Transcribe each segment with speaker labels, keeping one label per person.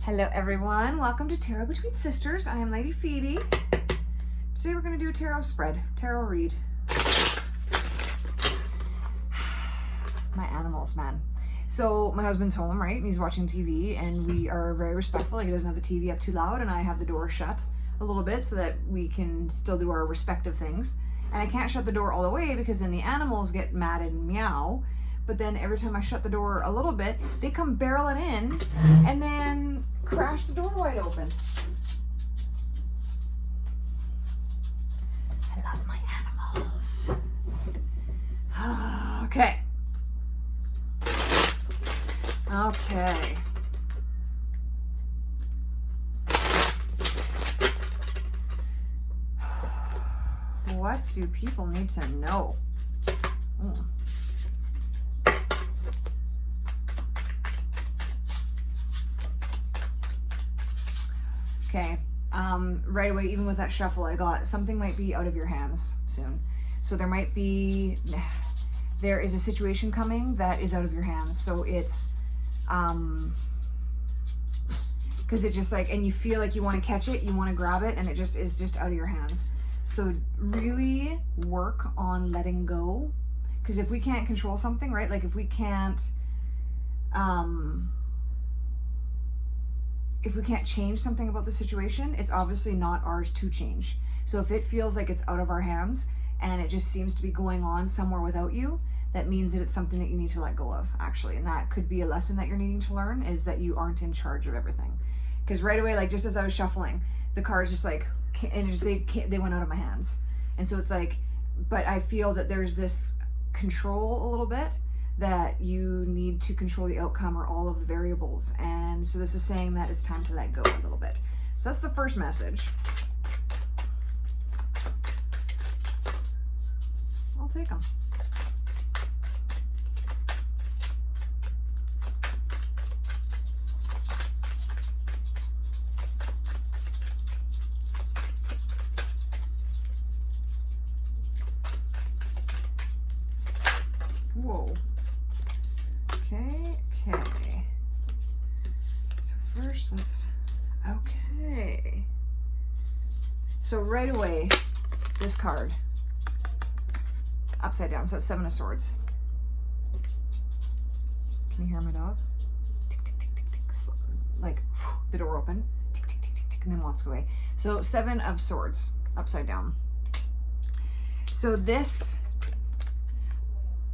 Speaker 1: Hello everyone, welcome to Tarot Between Sisters. I am Lady Phoebe. Today we're going to do a tarot spread, tarot read. My animals, man. So my husband's home, right? And he's watching TV and we are very respectful. He doesn't have the TV up too loud and I have the door shut a little bit so that we can still do our respective things. And I can't shut the door all the way because then the animals get mad and meow. But then every time I shut the door a little bit, they come barreling in and then crash the door wide open. I love my animals. Okay. Okay. What do people need to know? Okay, right away, even with that shuffle, I got something might be out of your hands soon. So there is a situation coming that is out of your hands. So it's, because it just like, and you feel like you want to catch it, you want to grab it, and it just is just out of your hands. So really work on letting go. Because if we can't control something, right? Like if we can't change something about the situation, it's obviously not ours to change. So if it feels like it's out of our hands and it just seems to be going on somewhere without you, that means that it's something that you need to let go of, actually. And that could be a lesson that you're needing to learn, is that you aren't in charge of everything. Because right away, like just as I was shuffling, the cards just like, and they went out of my hands. And so it's like, but I feel that there's this control a little bit, that you need to control the outcome or all of the variables. And so this is saying that it's time to let go a little bit. So that's the first message. I'll take them. Whoa. Okay. So first, okay. So right away, this card, upside down, so that's Seven of Swords. Can you hear my dog? Tick, tick, tick, tick, tick. Like, the door open, tick, tick, tick, tick, tick, and then walks away. So Seven of Swords, upside down. So this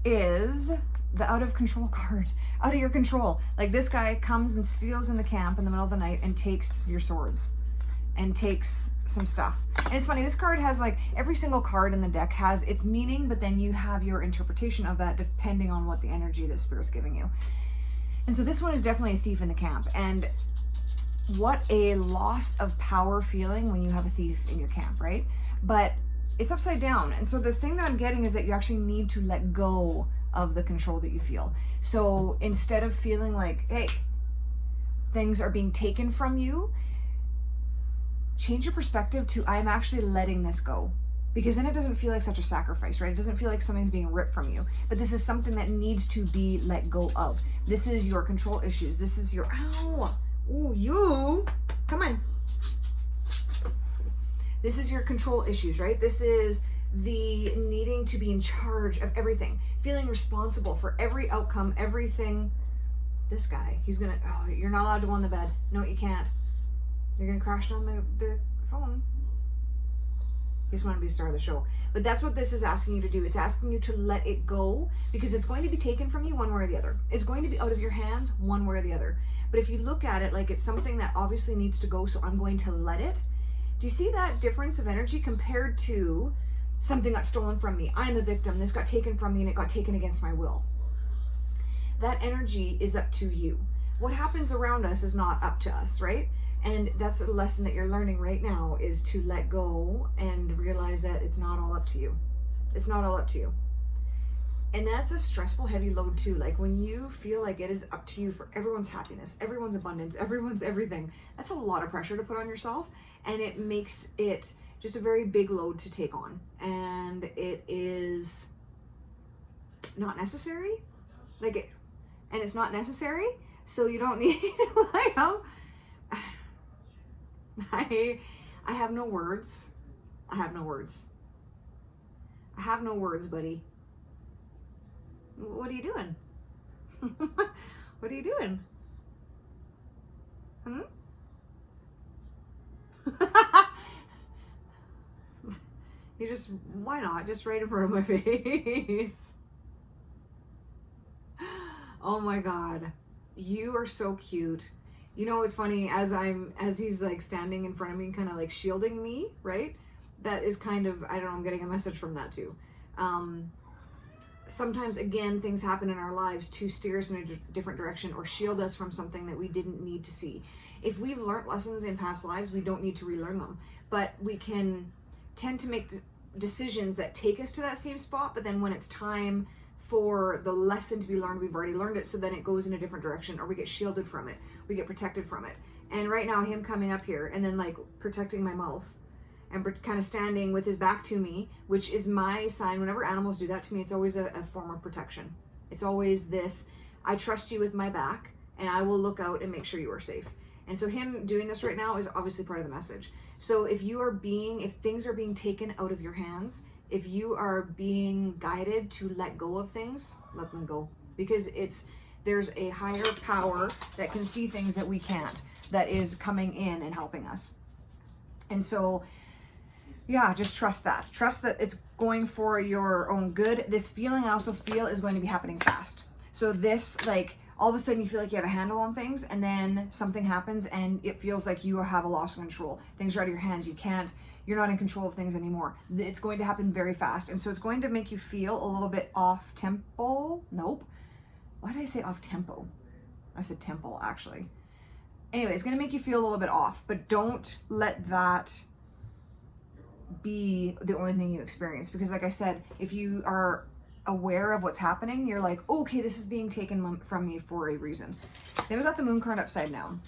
Speaker 1: is the out of control card, out of your control. Like this guy comes and steals in the camp in the middle of the night and takes your swords and takes some stuff. And it's funny, this card has like, every single card in the deck has its meaning, but then you have your interpretation of that depending on what the energy that Spirit's giving you. And so this one is definitely a thief in the camp. And what a loss of power feeling when you have a thief in your camp, right? But it's upside down. And so the thing that I'm getting is that you actually need to let go of the control that you feel. So instead of feeling like, hey, things are being taken from you, change your perspective to, I'm actually letting this go. Because then it doesn't feel like such a sacrifice, right? It doesn't feel like something's being ripped from you. But this is something that needs to be let go of. This is your control issues. This is your, ow, ooh, you, come on. This is your control issues, right? This is the needing to be in charge of everything, feeling responsible for every outcome, everything. This guy, he's gonna, oh, you're not allowed to go on the bed. No, you can't. You're gonna crash on the phone. You just want to be the star of the show. But that's what this is asking you to do. It's asking you to let it go, because it's going to be taken from you one way or the other. It's going to be out of your hands one way or the other. But if you look at it like it's something that obviously needs to go, so I'm going to let it. Do you see that difference of energy compared to something got stolen from me? I'm a victim. This got taken from me and it got taken against my will. That energy is up to you. What happens around us is not up to us, right? And that's a lesson that you're learning right now, is to let go and realize that it's not all up to you. It's not all up to you. And that's a stressful, heavy load too. Like when you feel like it is up to you for everyone's happiness, everyone's abundance, everyone's everything, that's a lot of pressure to put on yourself. And it makes it just a very big load to take on. And it is not necessary. And it's not necessary. So you don't need, I have no words. I have no words. I have no words, buddy. What are you doing? What are you doing? You just, why not? Just right in front of my face. Oh my God. You are so cute. You know, it's funny, as he's like standing in front of me, kind of like shielding me, right? That is kind of, I don't know, I'm getting a message from that too. Sometimes, again, things happen in our lives to steer us in a different direction or shield us from something that we didn't need to see. If we've learned lessons in past lives, we don't need to relearn them. But we can tend to make decisions that take us to that same spot, but then when it's time for the lesson to be learned, we've already learned it, so then it goes in a different direction, or we get shielded from it, we get protected from it. And right now, him coming up here and then like protecting my mouth and kind of standing with his back to me, which is my sign. Whenever animals do that to me, it's always a form of protection. It's always this, I trust you with my back and I will look out and make sure you are safe. And so him doing this right now is obviously part of the message. So if things are being taken out of your hands, if you are being guided to let go of things, let them go. Because there's a higher power that can see things that we can't, that is coming in and helping us. And so, yeah, just trust that. Trust that it's going for your own good. This feeling I also feel is going to be happening fast. So this, like, all of a sudden you feel like you have a handle on things, and then something happens and it feels like you have a loss of control. Things are out of your hands. You're not in control of things anymore. It's going to happen very fast. And so it's going to make you feel a little bit off tempo. Nope. Why did I say off tempo? I said tempo, actually. Anyway, it's going to make you feel a little bit off, but don't let that be the only thing you experience. Because like I said, if you are aware of what's happening, you're like, okay, this is being taken from me for a reason. Then we got the moon card upside down.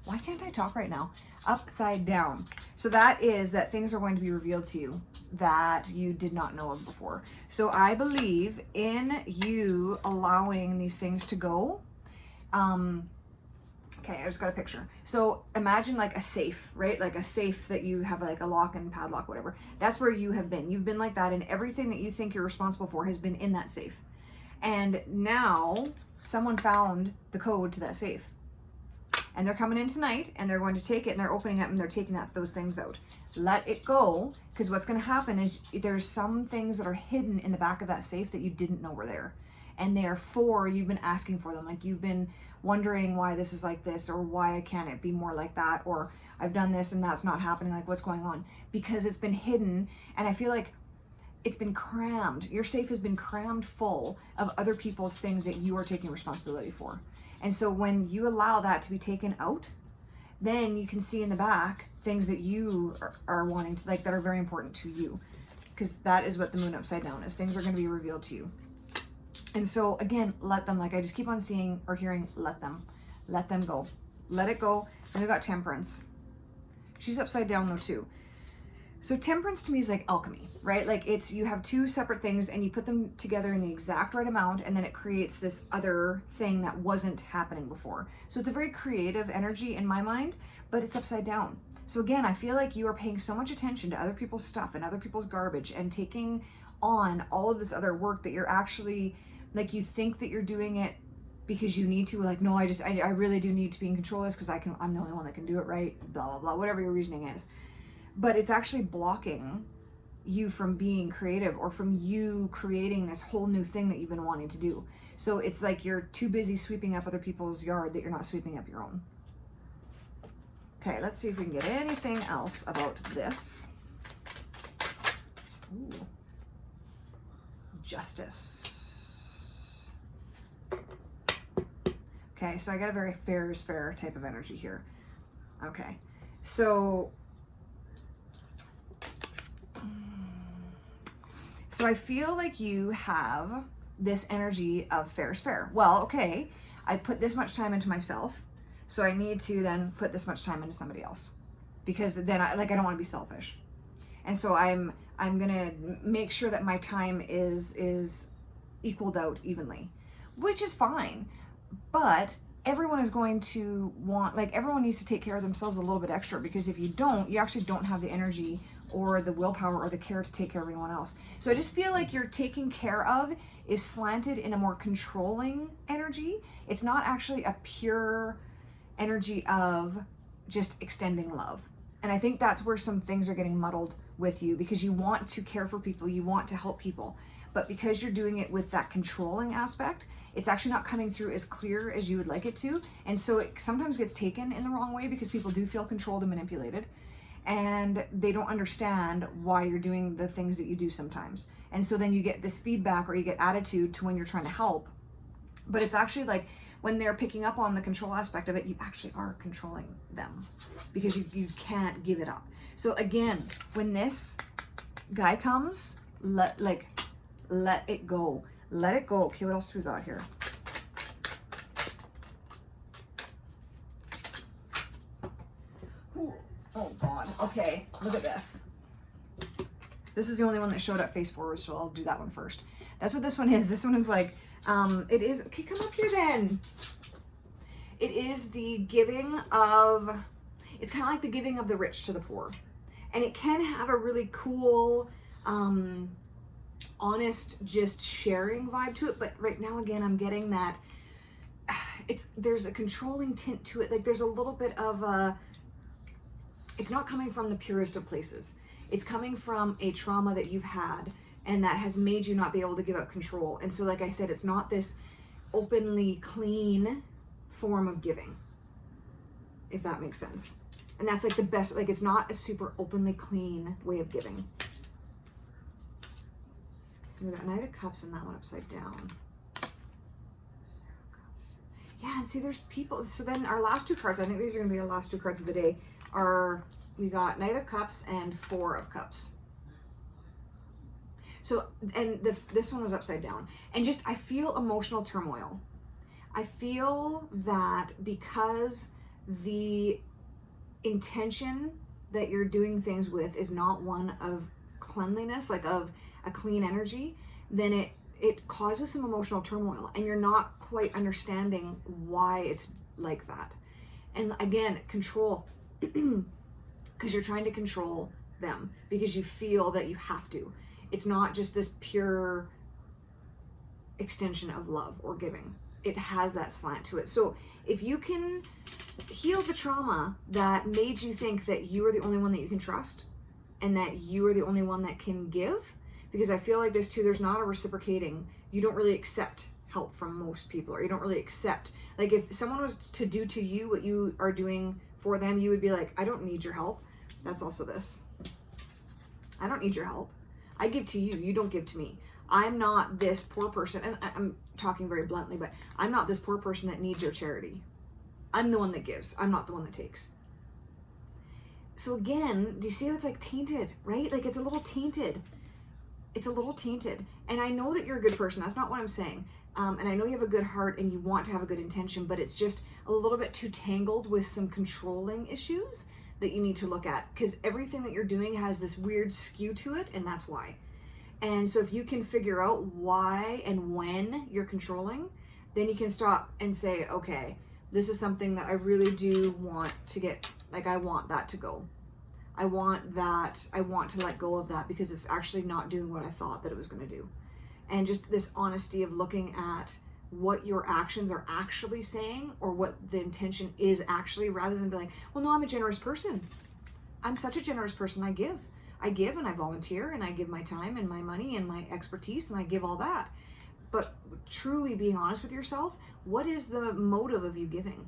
Speaker 1: Why can't I talk right now? Upside down. So that is that things are going to be revealed to you that you did not know of before. So I believe in you allowing these things to go. Okay, I just got a picture. So imagine like a safe, right? Like a safe that you have like a lock and padlock, whatever. That's where you have been. You've been like that, and everything that you think you're responsible for has been in that safe. And now someone found the code to that safe. And they're coming in tonight and they're going to take it and they're opening it and they're taking those things out. Let it go, because what's going to happen is there's some things that are hidden in the back of that safe that you didn't know were there. And therefore you've been asking for them. Like you've been wondering why this is like this, or why can't it be more like that, or I've done this and that's not happening, like what's going on? Because it's been hidden, and I feel like it's been crammed. Your safe has been crammed full of other people's things that you are taking responsibility for. And so when you allow that to be taken out, then you can see in the back things that you are wanting to, like, that are very important to you. Because that is what the moon upside down is. Things are going to be revealed to you. And so again, let them, like I just keep on seeing or hearing, let them go. Let it go. And we got Temperance. She's upside down though too. So Temperance to me is like alchemy, right? Like it's, you have two separate things and you put them together in the exact right amount, and then it creates this other thing that wasn't happening before. So it's a very creative energy in my mind, but it's upside down. So again, I feel like you are paying so much attention to other people's stuff and other people's garbage and taking on all of this other work that you're actually, like, you think that you're doing it because you need to, like, no, I really do need to be in control of this because I'm the only one that can do it right, blah, blah, blah, whatever your reasoning is. But it's actually blocking you from being creative or from you creating this whole new thing that you've been wanting to do. So it's like you're too busy sweeping up other people's yard that you're not sweeping up your own. Okay, let's see if we can get anything else about this. Ooh. Justice. Okay, so I got a very fair is fair type of energy here. Okay, so I feel like you have this energy of fair is fair. Well, okay, I put this much time into myself, so I need to then put this much time into somebody else, because then I don't want to be selfish. And so I'm gonna make sure that my time is equaled out evenly, which is fine. But everyone is going to want, like, everyone needs to take care of themselves a little bit extra, because if you don't, you actually don't have the energy or the willpower or the care to take care of everyone else. So I just feel like your taking care of is slanted in a more controlling energy. It's not actually a pure energy of just extending love. And I think that's where some things are getting muddled with you, because you want to care for people, you want to help people, but because you're doing it with that controlling aspect, it's actually not coming through as clear as you would like it to. And so it sometimes gets taken in the wrong way, because people do feel controlled and manipulated, and they don't understand why you're doing the things that you do sometimes. And so then you get this feedback, or you get attitude to when you're trying to help, but it's actually like, when they're picking up on the control aspect of it, you actually are controlling them, because you can't give it up. So again, when this guy comes, let it go. Let it go. Okay, what else do we got here? Ooh, oh God. Okay, look at this. This is the only one that showed up face forward, so I'll do that one first. That's what this one is. This one is like, it is, okay, come up here then. It is the giving of, it's kind of like the giving of the rich to the poor. And it can have a really cool, honest, just sharing vibe to it. But right now, again, I'm getting that there's a controlling tint to it. Like, there's a little bit of a, it's not coming from the purest of places. It's coming from a trauma that you've had, and that has made you not be able to give up control. And so, like I said, it's not this openly clean form of giving, if that makes sense. And that's like the best, like, it's not a super openly clean way of giving. We got Knight of Cups and that one upside down. Yeah, and see, there's people. So then our last two cards, I think these are going to be our last two cards of the day, are, we got Knight of Cups and Four of Cups. So, and this one was upside down. And just, I feel emotional turmoil. I feel that because the intention that you're doing things with is not one of cleanliness, like of a clean energy, then it causes some emotional turmoil, and you're not quite understanding why it's like that. And again, control, because you're trying to control them because you feel that you have to. It's not just this pure extension of love or giving. It has that slant to it. So if you can heal the trauma that made you think that you are the only one that you can trust, and that you are the only one that can give, because I feel like there's not a reciprocating. You don't really accept help from most people, or you don't really accept, like, if someone was to do to you what you are doing for them, you would be like, I don't need your help. That's also this. I don't need your help. I give to you, you don't give to me. I'm not this poor person, and I'm talking very bluntly, but I'm not this poor person that needs your charity. I'm the one that gives. I'm not the one that takes. So again, do you see how it's like tainted, right? Like, it's a little tainted. It's a little tainted. And I know that you're a good person. That's not what I'm saying. And I know you have a good heart and you want to have a good intention, but it's just a little bit too tangled with some controlling issues that you need to look at, because everything that you're doing has this weird skew to it, and that's why. And so if you can figure out why and when you're controlling, then you can stop and say, okay, this is something that I really do want to get, like, I want that to go. I want to let go of that, because it's actually not doing what I thought that it was going to do. And just this honesty of looking at what your actions are actually saying, or what the intention is actually, rather than be like, well, no, I'm a generous person. I'm such a generous person. I give and I volunteer and I give my time and my money and my expertise and I give all that. But truly being honest with yourself, what is the motive of you giving?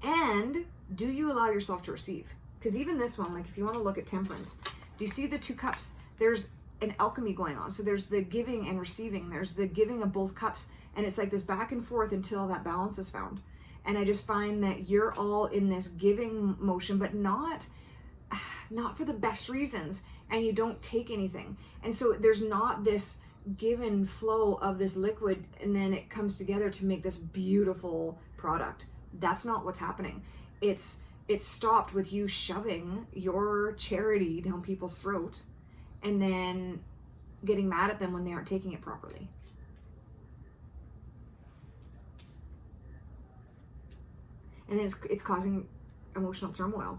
Speaker 1: And do you allow yourself to receive? Because even this one, like, if you want to look at Temperance, do you see the two cups? There's an alchemy going on. So there's the giving and receiving. There's the giving of both cups. And it's like this back and forth until that balance is found. And I just find that you're all in this giving motion, but not for the best reasons. And you don't take anything. And so there's not this give and flow of this liquid, and then it comes together to make this beautiful product. That's not what's happening. It's stopped with you shoving your charity down people's throat and then getting mad at them when they aren't taking it properly. and it's causing emotional turmoil.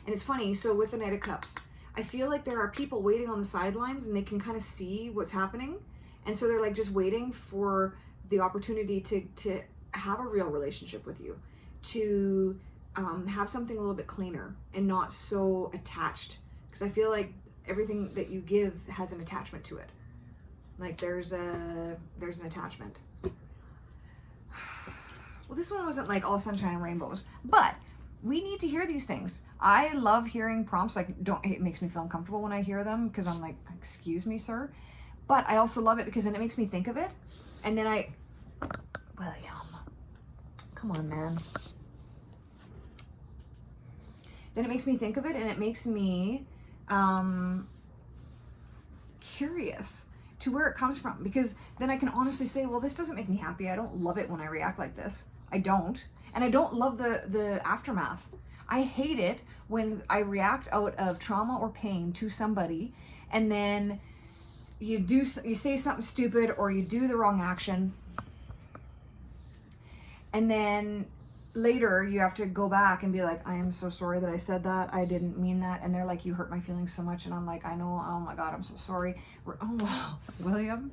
Speaker 1: And it's funny, so with the Knight of Cups, I feel like there are people waiting on the sidelines and they can kind of see what's happening. And so they're like just waiting for the opportunity to have a real relationship with you, to have something a little bit cleaner and not so attached. Because I feel like everything that you give has an attachment to it. Like there's an attachment. Well, this one wasn't like all sunshine and rainbows, but we need to hear these things. I love hearing prompts. Like, it makes me feel uncomfortable when I hear them because I'm like, excuse me, sir. But I also love it because then it makes me think of it. And then William, come on, man. Then it makes me think of it, and it makes me curious to where it comes from, because then I can honestly say, well, this doesn't make me happy. I don't love it when I react like this. I don't. And I don't love the aftermath. I hate it when I react out of trauma or pain to somebody, and then you say something stupid or you do the wrong action, and then later you have to go back and be like, I am so sorry that I said that. I didn't mean that. And they're like, you hurt my feelings so much. And I'm like, I know. Oh my God, I'm so sorry. Oh wow, William.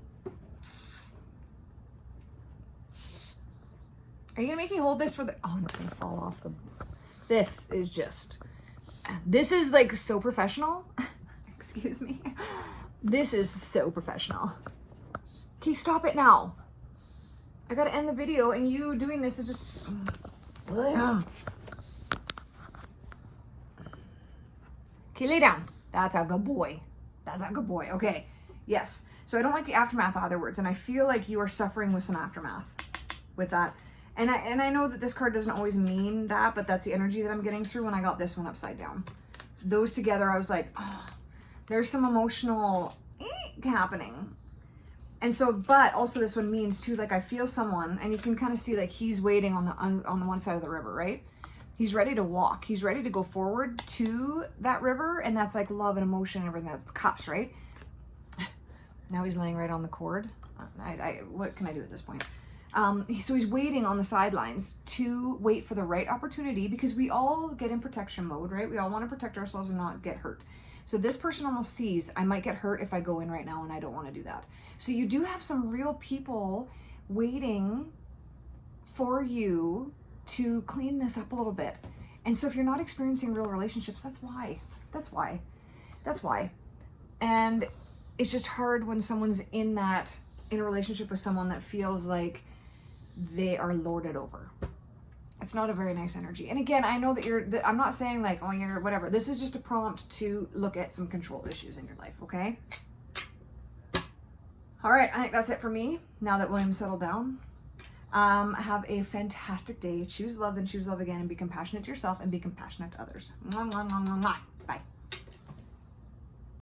Speaker 1: Are you gonna make me hold this for the, oh, it's gonna fall off the, this is like so professional. Excuse me. This is so professional. Okay, stop it now. I gotta end the video, and you doing this is just, William. Okay, lay down. That's a good boy. That's a good boy. Okay, yes. So I don't like the aftermath of other words, and I feel like you are suffering with some aftermath with that. And I know that this card doesn't always mean that, but that's the energy that I'm getting through when I got this one upside down. Those together, I was like, oh, there's some emotional happening. And so, but also this one means too, like I feel someone, and you can kind of see like he's waiting on the one side of the river, right? He's ready to walk. He's ready to go forward to that river, and that's like love and emotion and everything. That's cups, right? Now he's laying right on the cord. What can I do at this point? So he's waiting on the sidelines to wait for the right opportunity, because we all get in protection mode, right? We all want to protect ourselves and not get hurt. So this person almost sees, I might get hurt if I go in right now, and I don't want to do that. So you do have some real people waiting for you to clean this up a little bit. And so if you're not experiencing real relationships, that's why. That's why. That's why. And it's just hard when someone's in a relationship with someone that feels like they are lorded over. It's not a very nice energy. And again, I know that I'm not saying like, oh, you're whatever. This is just a prompt to look at some control issues in your life, okay? All right, I think that's it for me. Now that William settled down, have a fantastic day. Choose love, then choose love again, and be compassionate to yourself and be compassionate to others. Mwah, mwah, mwah, mwah, mwah. Bye.